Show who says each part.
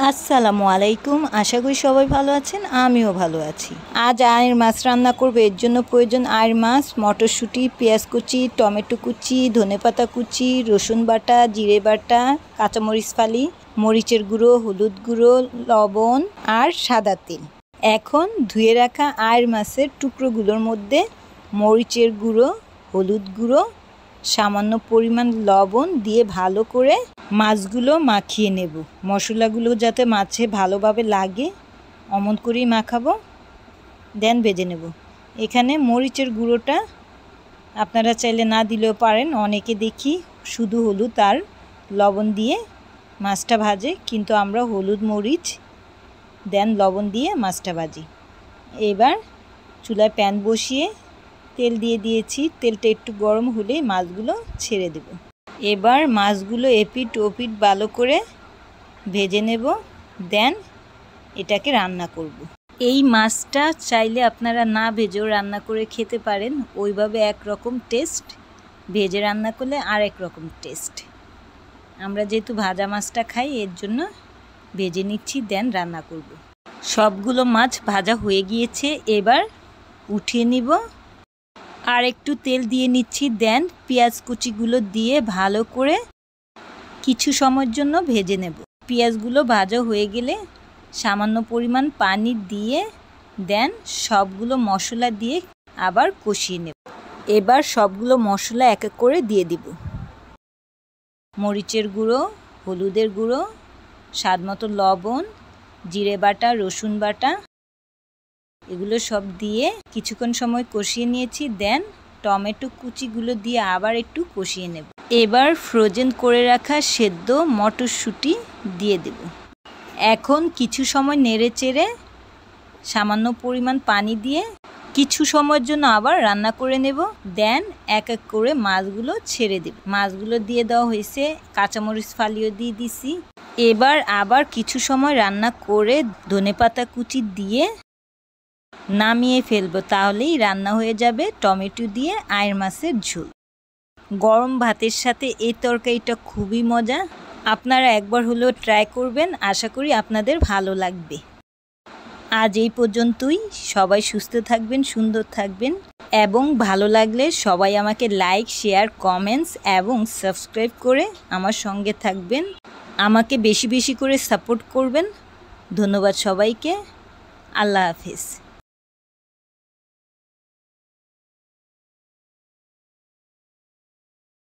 Speaker 1: আসসালামু আলাইকুম। আশা করি সবাই ভালো আছেন, আমিও ভালো আছি। আজ আয়ের মাছ রান্না করব। এর জন্য প্রয়োজন আয়ের মাছ, মটরশুঁটি, পেঁয়াজ কুচি, টমেটো কুচি, ধনেপাতা কুচি, রসুন বাটা, জিরে বাটা, কাঁচামরিচ ফালি, মরিচের গুঁড়ো, হলুদ গুঁড়ো, লবণ আর সাদা তেল। এখন ধুয়ে রাখা আয়ের মাছের টুকরোগুলোর মধ্যে মরিচের গুঁড়ো, হলুদ গুঁড়ো, সামান্য পরিমাণ লবণ দিয়ে ভালো করে মাছগুলো মাখিয়ে নেব। মশলাগুলো যাতে মাছে ভালোভাবে লাগে অমন করেই মাখাবো, দেন ভেজে নেব। এখানে মরিচের গুঁড়োটা আপনারা চাইলে না দিলেও পারেন। অনেকে দেখি শুধু হলুদ আর লবণ দিয়ে মাছটা ভাজে, কিন্তু আমরা হলুদ মরিচ দেন লবণ দিয়ে মাছটা ভাজি। এবার চুলায় প্যান বসিয়ে তেল দিয়ে দিয়েছি। তেলটা একটু গরম হলে মাছগুলো ছেড়ে দেব। এবার মাছগুলো এপিট ওপিট ভালো করে ভেজে নেব, দেন এটাকে রান্না করব। এই মাছটা চাইলে আপনারা না ভেজেও রান্না করে খেতে পারেন। ওইভাবে একরকম টেস্ট, ভেজে রান্না করলে আর এক রকম টেস্ট। আমরা যেহেতু ভাজা মাছটা খাই, এর জন্য ভেজে নিচ্ছি, দেন রান্না করব। সবগুলো মাছ ভাজা হয়ে গিয়েছে, এবার উঠিয়ে নিব। আর একটু তেল দিয়ে নিচ্ছি, দেন পেঁয়াজ কুচিগুলো দিয়ে ভালো করে কিছু সময়ের জন্য ভেজে নেব। পেঁয়াজগুলো ভাজা হয়ে গেলে সামান্য পরিমাণ পানি দিয়ে দেন সবগুলো মশলা দিয়ে আবার কষিয়ে নেব। এবার সবগুলো মশলা এক এক করে দিয়ে দিব। মরিচের গুঁড়ো, হলুদের গুঁড়ো, স্বাদমতো লবণ, জিরে বাটা, রসুন বাটা, এগুলো সব দিয়ে কিছুক্ষণ সময় কষিয়ে নিয়েছি। দেন টমেটো কুচিগুলো দিয়ে আবার একটু কষিয়ে নেব। এবার ফ্রোজেন করে রাখা সেদ্ধ মটরশুঁটি দিয়ে দেব। এখন কিছু সময় নেড়ে চেড়ে সামান্য পরিমাণ পানি দিয়ে কিছু সময়ের জন্য আবার রান্না করে নেব। দেন এক এক করে মাছগুলো ছেড়ে দেব। মাছগুলো দিয়ে দেওয়া হয়েছে, কাঁচামরিচ ফালিও দিয়ে দিছি। এবার আবার কিছু সময় রান্না করে ধনেপাতা কুচি দিয়ে নামিয়ে ফেলবো। তাহলেই রান্না হয়ে যাবে টমেটো দিয়ে আয়ের মাছের ঝোল। গরম ভাতের সাথে এই তরকারিটা খুবই মজা। আপনারা একবার হলেও ট্রাই করবেন, আশা করি আপনাদের ভালো লাগবে। আজ এই পর্যন্তই। সবাই সুস্থ থাকবেন, সুন্দর থাকবেন, এবং ভালো লাগলে সবাই আমাকে লাইক, শেয়ার, কমেন্টস এবং সাবস্ক্রাইব করে আমার সঙ্গে থাকবেন। আমাকে বেশি বেশি করে সাপোর্ট করবেন। ধন্যবাদ সবাইকে। আল্লাহ হাফেজ।